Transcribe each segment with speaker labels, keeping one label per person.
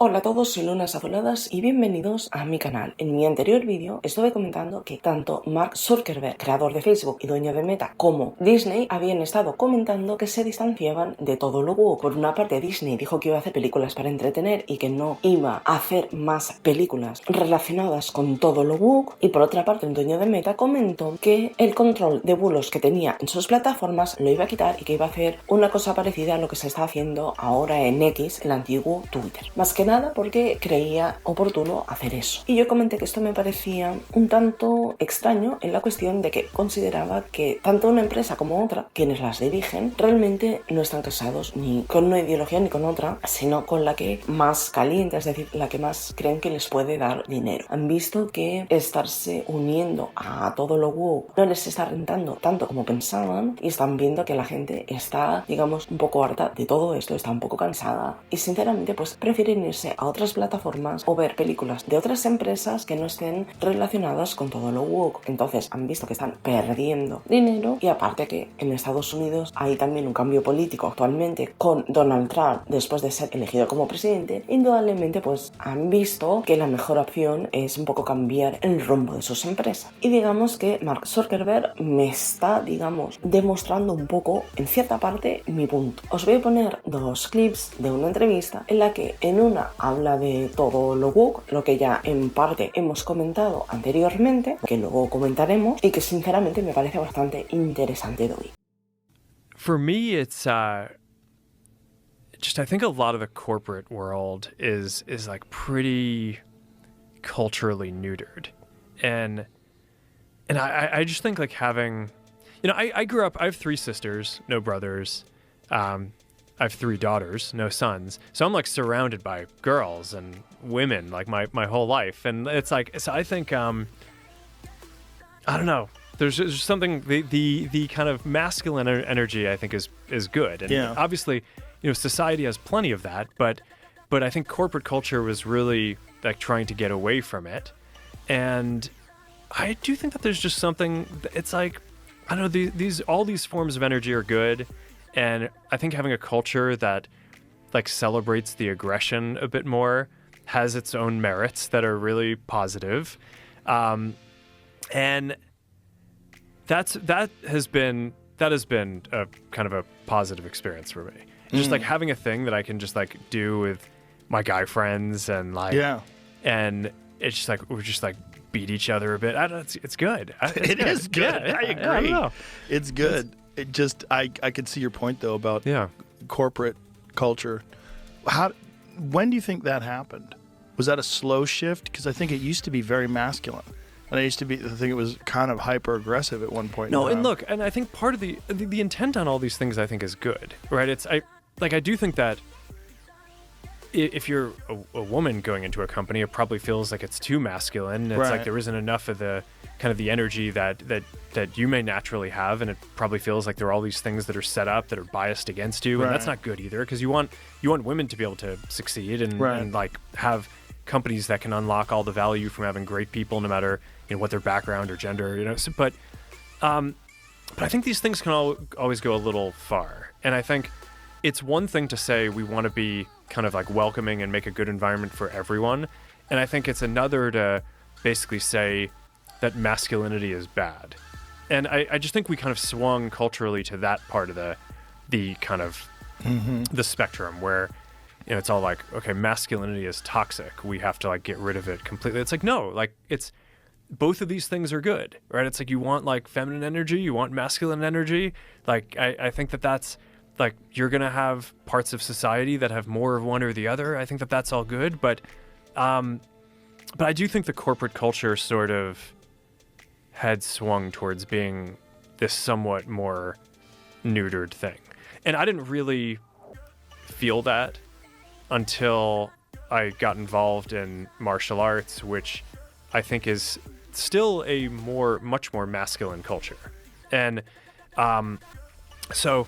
Speaker 1: Hola a todos, soy Lunas Azuladas y bienvenidos a mi canal. En mi anterior vídeo estuve comentando que tanto Mark Zuckerberg, creador de Facebook y dueño de Meta, como Disney habían estado comentando que se distanciaban de todo lo woke. Por una parte, Disney dijo que iba a hacer películas para entretener y que no iba a hacer más películas relacionadas con todo lo woke, y por otra parte el dueño de Meta comentó que el control de bulos que tenía en sus plataformas lo iba a quitar y que iba a hacer una cosa parecida a lo que se está haciendo ahora en X, el antiguo Twitter. Más que nada porque creía oportuno hacer eso. Y yo comenté que esto me parecía un tanto extraño en la cuestión de que consideraba que tanto una empresa como otra, quienes las dirigen, realmente no están casados ni con una ideología ni con otra, sino con la que más caliente, es decir, la que más creen que les puede dar dinero. Han visto que estarse uniendo a todo lo woke no les está rentando tanto como pensaban y están viendo que la gente está, digamos, un poco harta de todo esto, está un poco cansada y sinceramente pues prefieren irse a otras plataformas o ver películas de otras empresas que no estén relacionadas con todo lo woke. Entonces han visto que están perdiendo dinero y aparte que en Estados Unidos hay también un cambio político actualmente con Donald Trump después de ser elegido como presidente. Indudablemente pues han visto que la mejor opción es un poco cambiar el rumbo de sus empresas y digamos que Mark Zuckerberg me está, digamos, demostrando un poco en cierta parte mi punto. Os voy a poner dos clips de una entrevista en la que en una habla de todo lo woke, lo que ya en parte hemos comentado anteriormente, que luego comentaremos y que sinceramente me parece bastante interesante de hoy.
Speaker 2: For me, it's just I think a lot of the corporate world is like pretty culturally neutered, and I just think like having, I grew up. I have three sisters, no brothers. I have three daughters, no sons. So I'm like surrounded by girls and women like my whole life. And it's like, so I think, I don't know. There's just something, the kind of masculine energy I think is good. And obviously, society has plenty of that, but I think corporate culture was really like trying to get away from it. And I do think that there's just something, it's like, I don't know, all these forms of energy are good. And I think having a culture that like celebrates the aggression a bit more has its own merits that are really positive. And that has been a kind of a positive experience for me. Just like having a thing that I can just like do with my guy friends and like, and it's just like, we're just like beat each other a bit. I don't know, it's good.
Speaker 3: It is good.
Speaker 2: Yeah,
Speaker 3: I agree.
Speaker 2: I don't know.
Speaker 3: It's good. It just, I could see your point though about corporate culture. When do you think that happened? Was that a slow shift? Because I think it used to be very masculine. And I think it was kind of hyper aggressive at one point.
Speaker 2: No, and look, and I think part of the intent on all these things I think is good, right? I do think that if you're a woman going into a company, it probably feels like it's too masculine. It's like there isn't enough of the kind of the energy that you may naturally have, and it probably feels like there are all these things that are set up that are biased against you, and that's not good either, because you want women to be able to succeed and like have companies that can unlock all the value from having great people, no matter what their background or gender, So, but I think these things can always go a little far, and I think it's one thing to say we want to be kind of like welcoming and make a good environment for everyone, and I think it's another to basically say that masculinity is bad. And I just think we kind of swung culturally to that part of the kind of the spectrum where it's all like, okay, masculinity is toxic, we have to like get rid of it completely. It's like, no, like it's both of these things are good, right? It's like you want like feminine energy, you want masculine energy. Like I think that's like you're gonna have parts of society that have more of one or the other. I think that's all good, but I do think the corporate culture sort of had swung towards being this somewhat more neutered thing, and I didn't really feel that until I got involved in martial arts, which I think is still a much more masculine culture, and so.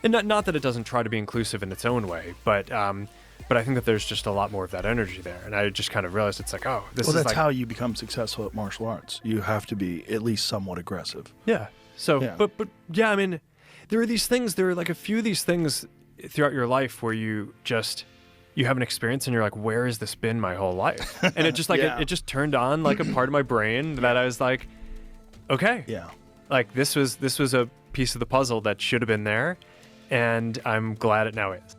Speaker 2: And not that it doesn't try to be inclusive in its own way, but I think that there's just a lot more of that energy there. And I just kind of realized it's like,
Speaker 3: that's how you become successful at martial arts. You have to be at least somewhat aggressive.
Speaker 2: Yeah. So, but I mean, there are like a few of these things throughout your life where you just you have an experience and you're like, where has this been my whole life? And it just like, it just turned on like a part of my brain that I was like, okay.
Speaker 3: Yeah.
Speaker 2: Like this was a piece of the puzzle that should have been there. And I'm glad it now is.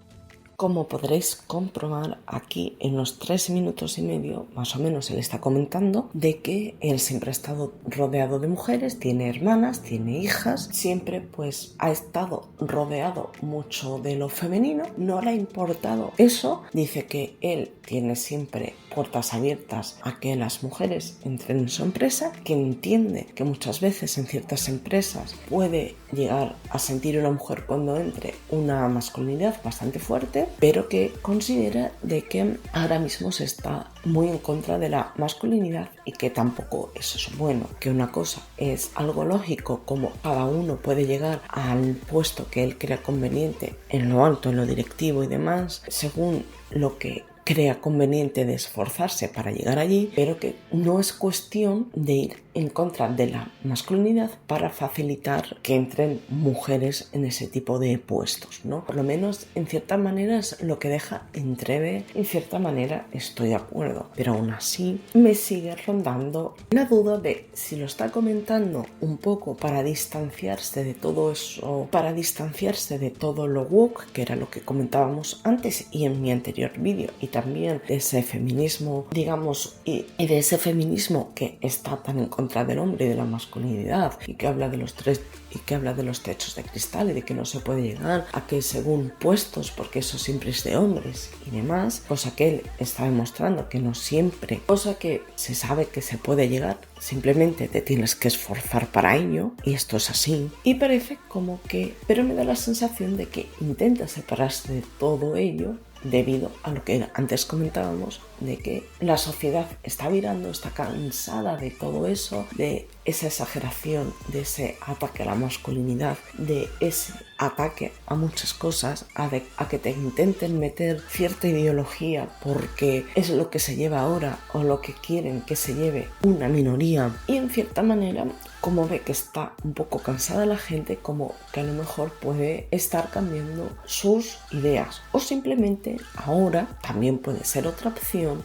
Speaker 1: Como podréis comprobar aquí en los 3 minutos y medio, más o menos él está comentando de que él siempre ha estado rodeado de mujeres, tiene hermanas, tiene hijas, siempre pues ha estado rodeado mucho de lo femenino, no le ha importado eso, dice que él tiene siempre puertas abiertas a que las mujeres entren en su empresa, que entiende que muchas veces en ciertas empresas puede llegar a sentir una mujer cuando entre una masculinidad bastante fuerte, pero que considera de que ahora mismo se está muy en contra de la masculinidad y que tampoco eso es bueno, que una cosa es algo lógico como cada uno puede llegar al puesto que él crea conveniente en lo alto, en lo directivo y demás, según lo que crea conveniente de esforzarse para llegar allí, pero que no es cuestión de ir en contra de la masculinidad para facilitar que entren mujeres en ese tipo de puestos, ¿no? Por lo menos en cierta manera es lo que deja entrever, en cierta manera estoy de acuerdo, pero aún así me sigue rondando la duda de si lo está comentando un poco para distanciarse de todo eso, para distanciarse de todo lo woke, que era lo que comentábamos antes y en mi anterior vídeo, y también de ese feminismo, digamos, y de ese feminismo que está tan en contra del hombre y de la masculinidad y que habla de los techos de cristal y de que no se puede llegar a que según puestos, porque eso siempre es de hombres y demás, cosa que él está demostrando que no siempre, cosa que se sabe que se puede llegar, simplemente te tienes que esforzar para ello y esto es así, y parece como que, pero me da la sensación de que intenta separarse de todo ello debido a lo que antes comentábamos, de que la sociedad está virando, está cansada de todo eso, de esa exageración, de ese ataque a la masculinidad, de ese ataque a muchas cosas, a que te intenten meter cierta ideología porque es lo que se lleva ahora o lo que quieren que se lleve una minoría, y en cierta manera como ve que está un poco cansada la gente, como que a lo mejor puede estar cambiando sus ideas, o simplemente ahora también puede ser otra opción,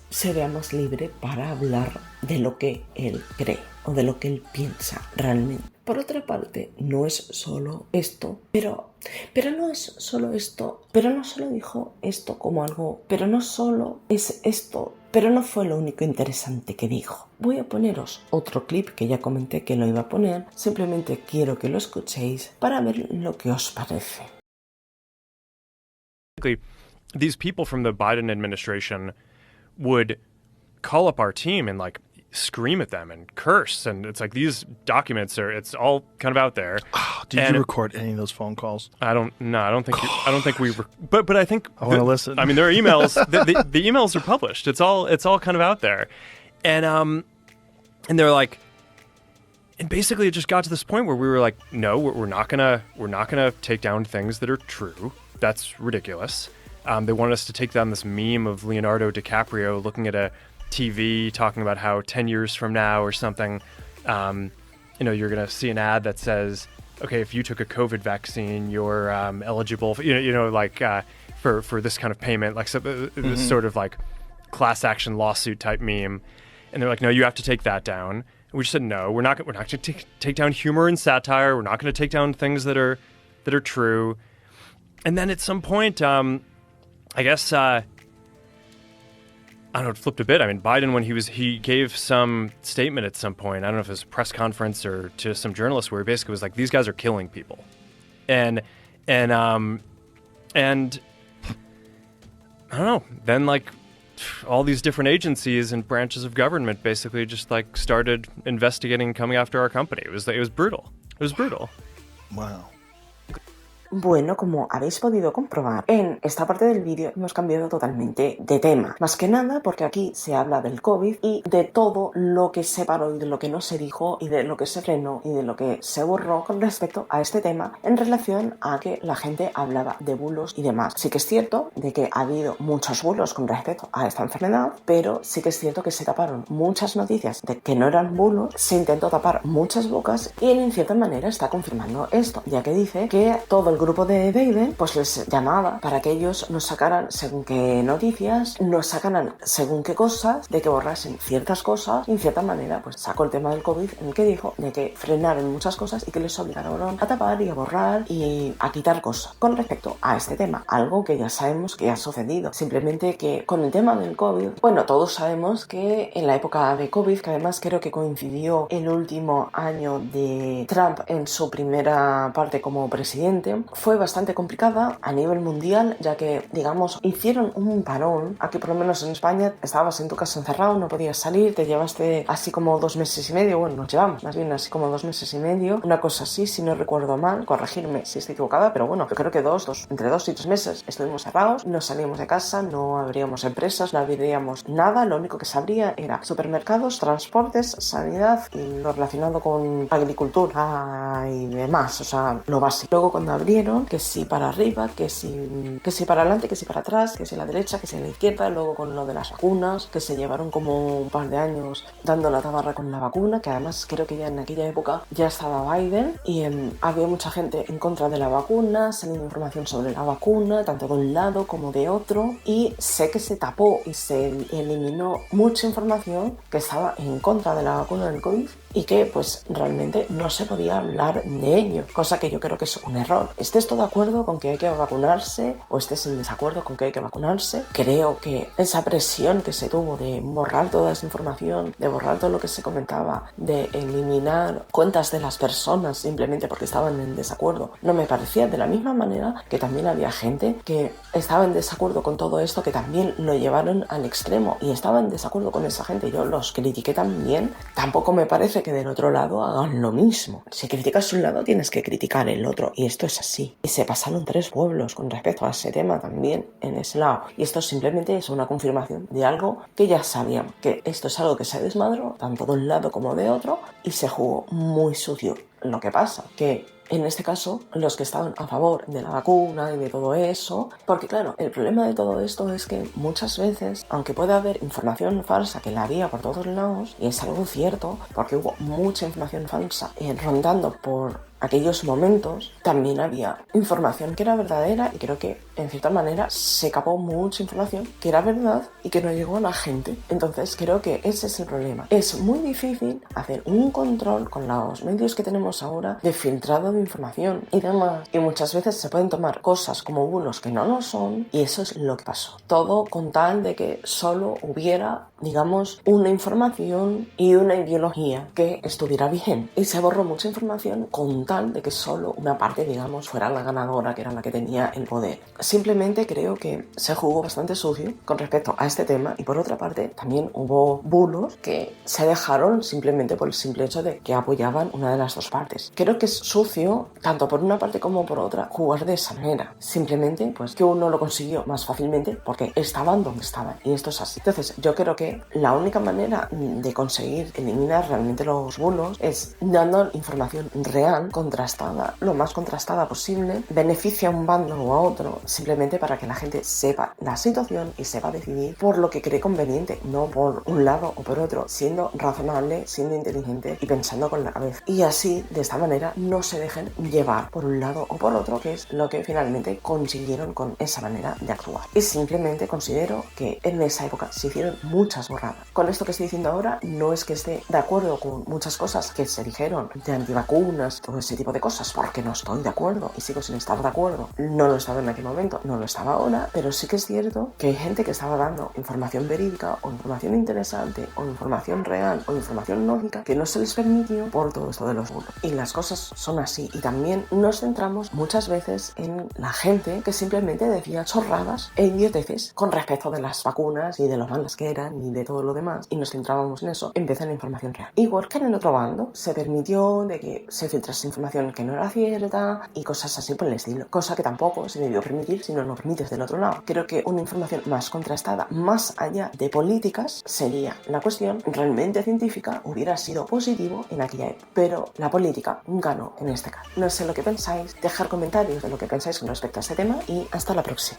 Speaker 1: se vea más libre para hablar de lo que él cree o de lo que él piensa realmente. Por otra parte, no es solo esto, pero no es solo esto, pero no solo dijo esto como algo, pero no solo es esto, pero no fue lo único interesante que dijo. Voy a poneros otro clip que ya comenté que lo iba a poner, simplemente quiero que lo escuchéis para ver lo que os parece.
Speaker 2: These people from the Biden administration would call up our team and like scream at them and curse, and it's like these documents it's all kind of out there.
Speaker 3: Oh, did you record any of those phone calls?
Speaker 2: I don't think we but I think
Speaker 3: I want to listen.
Speaker 2: I mean, there are emails. the emails are published. It's all kind of out there, and they're like, and basically it just got to this point where we were like, no, we're not gonna take down things that are true. That's ridiculous. They wanted us to take down this meme of Leonardo DiCaprio looking at a TV talking about how 10 years from now or something, you're going to see an ad that says, okay, if you took a COVID vaccine, you're eligible for, for this kind of payment, like this sort of like class action lawsuit type meme. And they're like, no, you have to take that down. And we just said, no, we're not going to take down humor and satire. We're not going to take down things that are true. And then at some point, I guess, I don't know, it flipped a bit. I mean, Biden, when he gave some statement at some point, I don't know if it was a press conference or to some journalists, where he basically was like, these guys are killing people. And I don't know, then like all these different agencies and branches of government basically just like started investigating, coming after our company. It was brutal. It was brutal.
Speaker 3: Wow.
Speaker 1: Bueno, como habéis podido comprobar, en esta parte del vídeo hemos cambiado totalmente de tema. Más que nada porque aquí se habla del COVID y de todo lo que se paró y de lo que no se dijo y de lo que se frenó y de lo que se borró con respecto a este tema en relación a que la gente hablaba de bulos y demás. Sí que es cierto de que ha habido muchos bulos con respecto a esta enfermedad, pero sí que es cierto que se taparon muchas noticias de que no eran bulos, se intentó tapar muchas bocas y él en cierta manera está confirmando esto, ya que dice que todo el grupo de Biden pues les llamaba para que ellos nos sacaran según qué noticias, nos sacaran según qué cosas, de que borrasen ciertas cosas y en cierta manera pues sacó el tema del COVID en el que dijo de que frenaron muchas cosas y que les obligaron a tapar y a borrar y a quitar cosas. Con respecto a este tema, algo que ya sabemos que ha sucedido, simplemente que con el tema del COVID, bueno, todos sabemos que en la época de COVID, que además creo que coincidió el último año de Trump en su primera parte como presidente, fue bastante complicada a nivel mundial, ya que, digamos, hicieron un parón. Aquí por lo menos en España estabas en tu casa encerrado, no podías salir, te llevaste así como 2 meses y medio, bueno, nos llevamos más bien así como 2 meses y medio, una cosa así, si no recuerdo mal, corregirme si estoy equivocada, pero bueno, yo creo que entre 2 y 3 meses estuvimos cerrados, no salíamos de casa, no abríamos empresas, no abriríamos nada, lo único que se abría era supermercados, transportes, sanidad y lo relacionado con agricultura y demás, o sea, lo básico. Luego cuando abrieron, que si para arriba, que si para adelante, que si para atrás, que si a la derecha, que si a la izquierda, luego con lo de las vacunas, que se llevaron como un par de años dando la tabarra con la vacuna, que además creo que ya en aquella época ya estaba Biden y había mucha gente en contra de la vacuna, saliendo información sobre la vacuna, tanto de un lado como de otro, y sé que se tapó y se eliminó mucha información que estaba en contra de la vacuna del COVID y que pues realmente no se podía hablar de ello, cosa que yo creo que es un error. ¿Estés todo de acuerdo con que hay que vacunarse o estés en desacuerdo con que hay que vacunarse? Creo que esa presión que se tuvo de borrar toda esa información, de borrar todo lo que se comentaba, de eliminar cuentas de las personas simplemente porque estaban en desacuerdo, no me parecía, de la misma manera que también había gente que estaba en desacuerdo con todo esto, que también lo llevaron al extremo y estaba en desacuerdo con esa gente. Yo los critiqué también. Tampoco me parece que del otro lado hagan lo mismo. Si criticas un lado, tienes que criticar el otro, y esto es así. Y se pasaron 3 pueblos con respecto a ese tema también en ese lado. Y esto simplemente es una confirmación de algo que ya sabíamos, que esto es algo que se desmadró tanto de un lado como de otro y se jugó muy sucio. Lo que pasa que en este caso, los que estaban a favor de la vacuna y de todo eso, porque claro, el problema de todo esto es que muchas veces, aunque pueda haber información falsa, que la había por todos lados, y es algo cierto, porque hubo mucha información falsa rondando por aquellos momentos, también había información que era verdadera y creo que en cierta manera se capó mucha información que era verdad y que no llegó a la gente. Entonces creo que ese es el problema. Es muy difícil hacer un control con los medios que tenemos ahora de filtrado de información y demás, y muchas veces se pueden tomar cosas como bulos que no lo son, y eso es lo que pasó. Todo con tal de que solo hubiera, digamos, una información y una ideología que estuviera bien, y se borró mucha información con tal de que solo una parte, digamos, fuera la ganadora, que era la que tenía el poder. Simplemente creo que se jugó bastante sucio con respecto a este tema, y por otra parte también hubo bulos que se dejaron simplemente por el simple hecho de que apoyaban una de las dos partes. Creo que es sucio, tanto por una parte como por otra, jugar de esa manera. Simplemente, pues, que uno lo consiguió más fácilmente porque estaban donde estaban, y esto es así. Entonces, yo creo que la única manera de conseguir eliminar realmente los bulos es dando información real, contrastada, lo más contrastada posible, beneficia a un bando o a otro, simplemente para que la gente sepa la situación y sepa decidir por lo que cree conveniente, no por un lado o por otro, siendo razonable, siendo inteligente y pensando con la cabeza. Y así, de esta manera, no se dejen llevar por un lado o por otro, que es lo que finalmente consiguieron con esa manera de actuar. Y simplemente considero que en esa época se hicieron muchas borradas. Con esto que estoy diciendo ahora, no es que esté de acuerdo con muchas cosas que se dijeron de antivacunas, todo ese tipo de cosas, porque no estoy de acuerdo y sigo sin estar de acuerdo. No lo estaba en aquel momento, no lo estaba ahora, pero sí que es cierto que hay gente que estaba dando información verídica o información interesante o información real o información lógica que no se les permitió por todo esto de los bulos. Y las cosas son así, y también nos centramos muchas veces en la gente que simplemente decía chorradas e idioteces con respecto de las vacunas y de lo malas que eran y de todo lo demás, y nos centrábamos en eso en vez de en la información real. Igual que en el otro bando se permitió de que se filtrase información que no era cierta y cosas así por el estilo, cosa que tampoco se debió permitir si no lo permites del otro lado. Creo que una información más contrastada, más allá de políticas, sería la cuestión realmente científica, hubiera sido positivo en aquella época, pero la política ganó en este caso. No sé lo que pensáis, dejar comentarios de lo que pensáis con respecto a este tema, y hasta la próxima.